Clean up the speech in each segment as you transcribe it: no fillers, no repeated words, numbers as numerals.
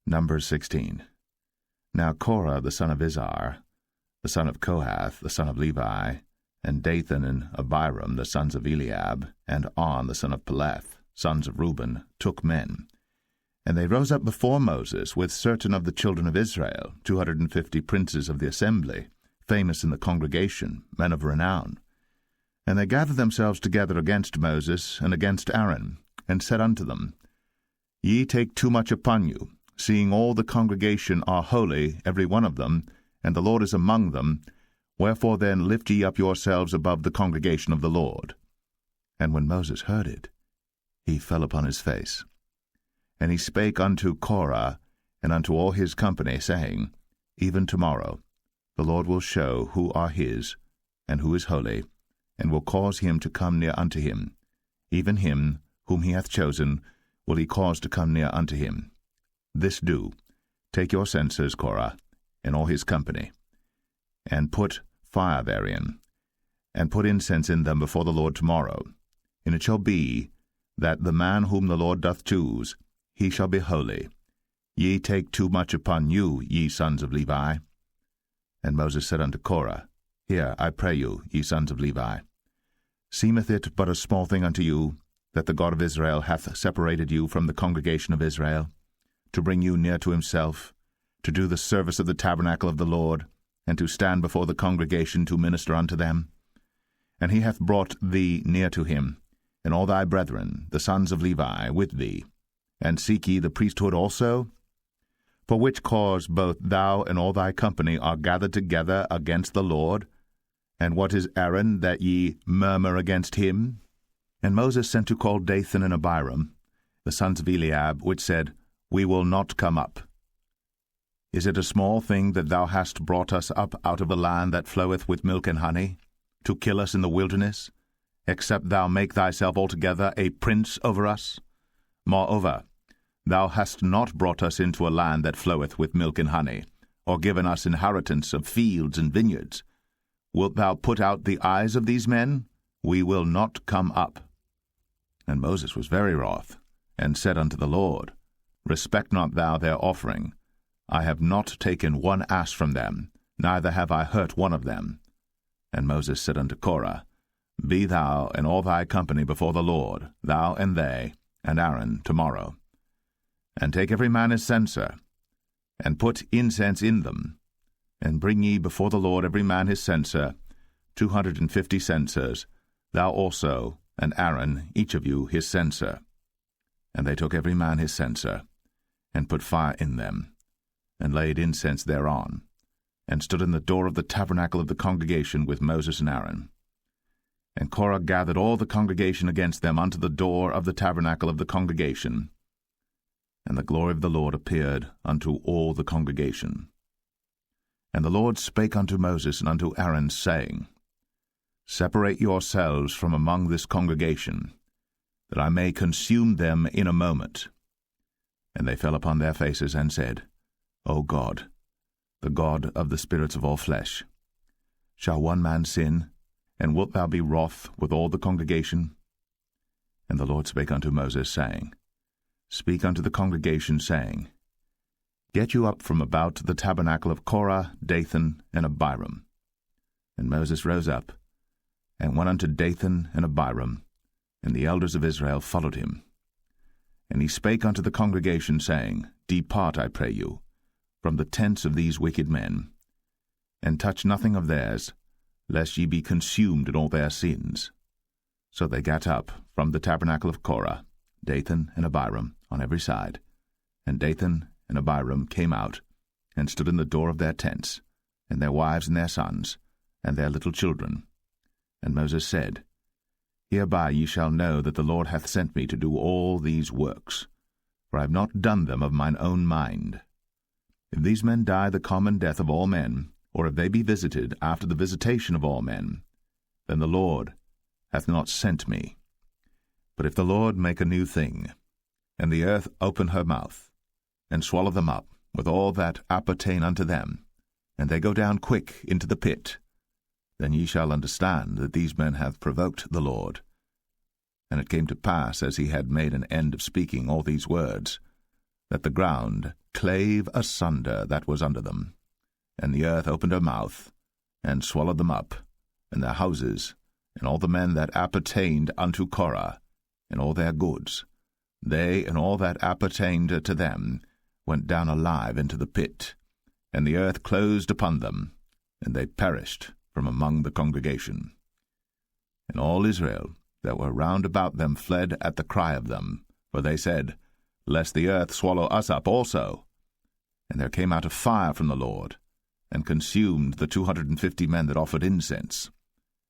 Numbers 16. Now Korah the son of Izhar, the son of Kohath, the son of Levi, and Dathan and Abiram, the sons of Eliab, and On, the son of Peleth, sons of Reuben, took men. And they rose up before Moses with certain of the children of Israel, 250 princes of the assembly, famous in the congregation, men of renown. And they gathered themselves together against Moses and against Aaron, and said unto them, Ye take too much upon you, seeing all the congregation are holy, every one of them, and the Lord is among them. Wherefore then lift ye up yourselves above the congregation of the Lord. And when Moses heard it, he fell upon his face. And he spake unto Korah and unto all his company, saying, Even tomorrow the Lord will show who are his, and who is holy, and will cause him to come near unto him. Even him whom he hath chosen will he cause to come near unto him. This do, take your censers, Korah, and all his company, and put fire therein, and put incense in them before the Lord tomorrow. And it shall be, that the man whom the Lord doth choose, he shall be holy. Ye take too much upon you, ye sons of Levi. And Moses said unto Korah, Hear, I pray you, ye sons of Levi. Seemeth it but a small thing unto you, that the God of Israel hath separated you from the congregation of Israel, to bring you near to himself, to do the service of the tabernacle of the Lord, and to stand before the congregation to minister unto them? And he hath brought thee near to him, and all thy brethren, the sons of Levi, with thee. And seek ye the priesthood also? For which cause both thou and all thy company are gathered together against the Lord? And what is Aaron, that ye murmur against him? And Moses sent to call Dathan and Abiram, the sons of Eliab, which said, We will not come up. Is it a small thing that thou hast brought us up out of a land that floweth with milk and honey, to kill us in the wilderness, except thou make thyself altogether a prince over us? Moreover, thou hast not brought us into a land that floweth with milk and honey, or given us inheritance of fields and vineyards. Wilt thou put out the eyes of these men? We will not come up. And Moses was very wroth, and said unto the Lord, Respect not thou their offering. I have not taken one ass from them, neither have I hurt one of them. And Moses said unto Korah, Be thou and all thy company before the Lord, thou and they, and Aaron, tomorrow. And take every man his censer, and put incense in them, and bring ye before the Lord every man his censer, 250 censers, thou also, and Aaron, each of you his censer. And they took every man his censer, and put fire in them, and laid incense thereon, and stood in the door of the tabernacle of the congregation with Moses and Aaron. And Korah gathered all the congregation against them unto the door of the tabernacle of the congregation. And the glory of the Lord appeared unto all the congregation. And the Lord spake unto Moses and unto Aaron, saying, Separate yourselves from among this congregation, that I may consume them in a moment. And they fell upon their faces and said, O God, the God of the spirits of all flesh, shall one man sin, and wilt thou be wroth with all the congregation? And the Lord spake unto Moses, saying, Speak unto the congregation, saying, Get you up from about the tabernacle of Korah, Dathan, and Abiram. And Moses rose up, and went unto Dathan and Abiram, and the elders of Israel followed him. And he spake unto the congregation, saying, Depart, I pray you, from the tents of these wicked men, and touch nothing of theirs, lest ye be consumed in all their sins. So they gat up from the tabernacle of Korah, Dathan and Abiram, on every side. And Dathan and Abiram came out, and stood in the door of their tents, and their wives and their sons, and their little children. And Moses said, Hereby ye shall know that the Lord hath sent me to do all these works, for I have not done them of mine own mind. If these men die the common death of all men, or if they be visited after the visitation of all men, then the Lord hath not sent me. But if the Lord make a new thing, and the earth open her mouth, and swallow them up with all that appertain unto them, and they go down quick into the pit, then ye shall understand that these men have provoked the Lord. And it came to pass, as he had made an end of speaking all these words, that the ground clave clave asunder that was under them. And the earth opened her mouth, and swallowed them up, and their houses, and all the men that appertained unto Korah, and all their goods. They and all that appertained to them went down alive into the pit, and the earth closed upon them, and they perished from among the congregation. And all Israel that were round about them fled at the cry of them, for they said, Lest the earth swallow us up also. And there came out a fire from the Lord, and consumed the 250 men that offered incense.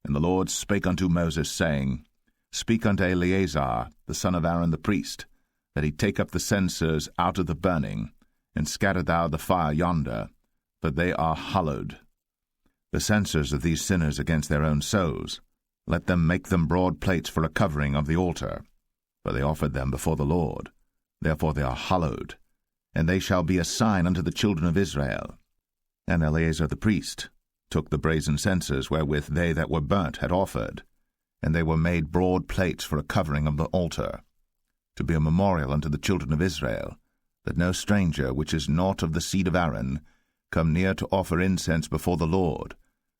And the Lord spake unto Moses, saying, Speak unto Eleazar, the son of Aaron the priest, that he take up the censers out of the burning, and scatter thou the fire yonder, for they are hallowed. The censers of these sinners against their own souls, let them make them broad plates for a covering of the altar, for they offered them before the Lord. Therefore they are hallowed, and they shall be a sign unto the children of Israel. And Eleazar the priest took the brazen censers wherewith they that were burnt had offered, and they were made broad plates for a covering of the altar, to be a memorial unto the children of Israel, that no stranger which is not of the seed of Aaron come near to offer incense before the Lord,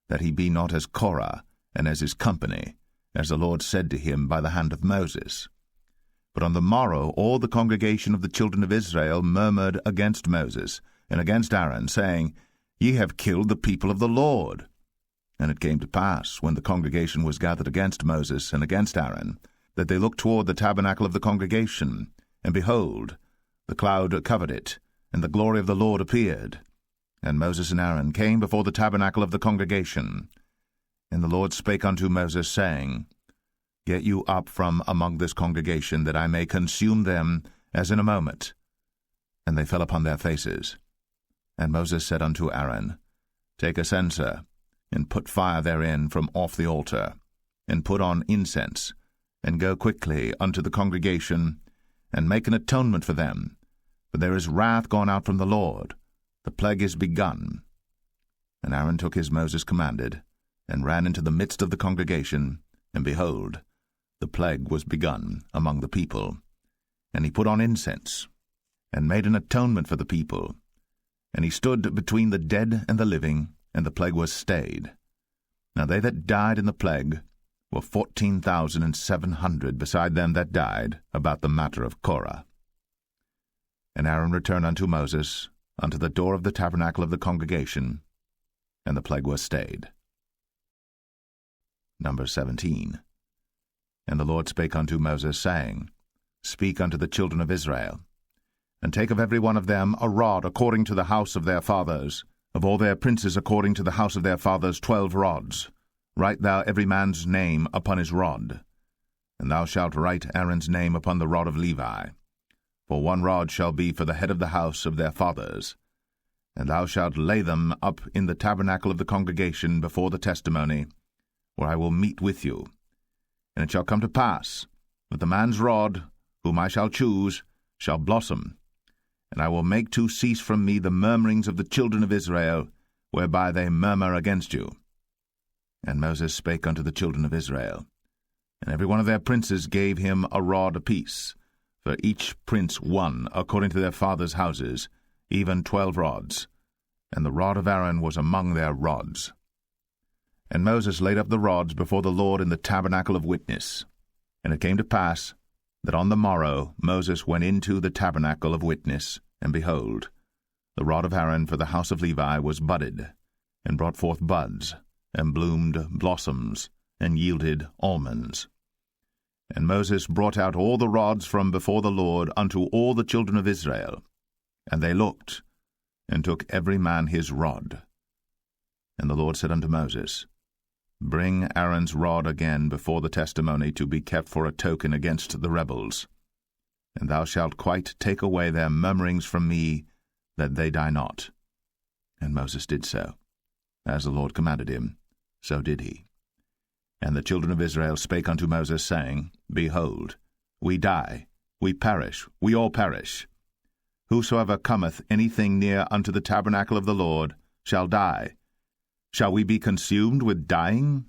that he be not as Korah and as his company, as the Lord said to him by the hand of Moses. But on the morrow all the congregation of the children of Israel murmured against Moses and against Aaron, saying, Ye have killed the people of the Lord. And it came to pass, when the congregation was gathered against Moses and against Aaron, that they looked toward the tabernacle of the congregation, and behold, the cloud covered it, and the glory of the Lord appeared. And Moses and Aaron came before the tabernacle of the congregation. And the Lord spake unto Moses, saying, Get you up from among this congregation, that I may consume them as in a moment. And they fell upon their faces. And Moses said unto Aaron, Take a censer, and put fire therein from off the altar, and put on incense, and go quickly unto the congregation, and make an atonement for them, for there is wrath gone out from the Lord, the plague is begun. And Aaron took as Moses commanded, and ran into the midst of the congregation, and behold, the plague was begun among the people. And he put on incense, and made an atonement for the people. And he stood between the dead and the living, and the plague was stayed. Now they that died in the plague were 14,700, beside them that died about the matter of Korah. And Aaron returned unto Moses, unto the door of the tabernacle of the congregation, and the plague was stayed. Number 17. And the Lord spake unto Moses, saying, Speak unto the children of Israel, and take of every one of them a rod according to the house of their fathers, of all their princes according to the house of their fathers 12 rods. Write thou every man's name upon his rod. And thou shalt write Aaron's name upon the rod of Levi. For 1 rod shall be for the head of the house of their fathers. And thou shalt lay them up in the tabernacle of the congregation before the testimony, where I will meet with you. And it shall come to pass that the man's rod, whom I shall choose, shall blossom, and I will make to cease from me the murmurings of the children of Israel, whereby they murmur against you. And Moses spake unto the children of Israel, and every one of their princes gave him a rod apiece, for each prince 1 according to their fathers' houses, even 12 rods, and the rod of Aaron was among their rods. And Moses laid up the rods before the Lord in the tabernacle of witness. And it came to pass that on the morrow Moses went into the tabernacle of witness, and behold, the rod of Aaron for the house of Levi was budded, and brought forth buds, and bloomed blossoms, and yielded almonds. And Moses brought out all the rods from before the Lord unto all the children of Israel. And they looked, and took every man his rod. And the Lord said unto Moses, Bring Aaron's rod again before the testimony to be kept for a token against the rebels. And thou shalt quite take away their murmurings from me, that they die not. And Moses did so. As the Lord commanded him, so did he. And the children of Israel spake unto Moses, saying, Behold, we die, we perish, we all perish. Whosoever cometh anything near unto the tabernacle of the Lord shall die. Shall we be consumed with dying?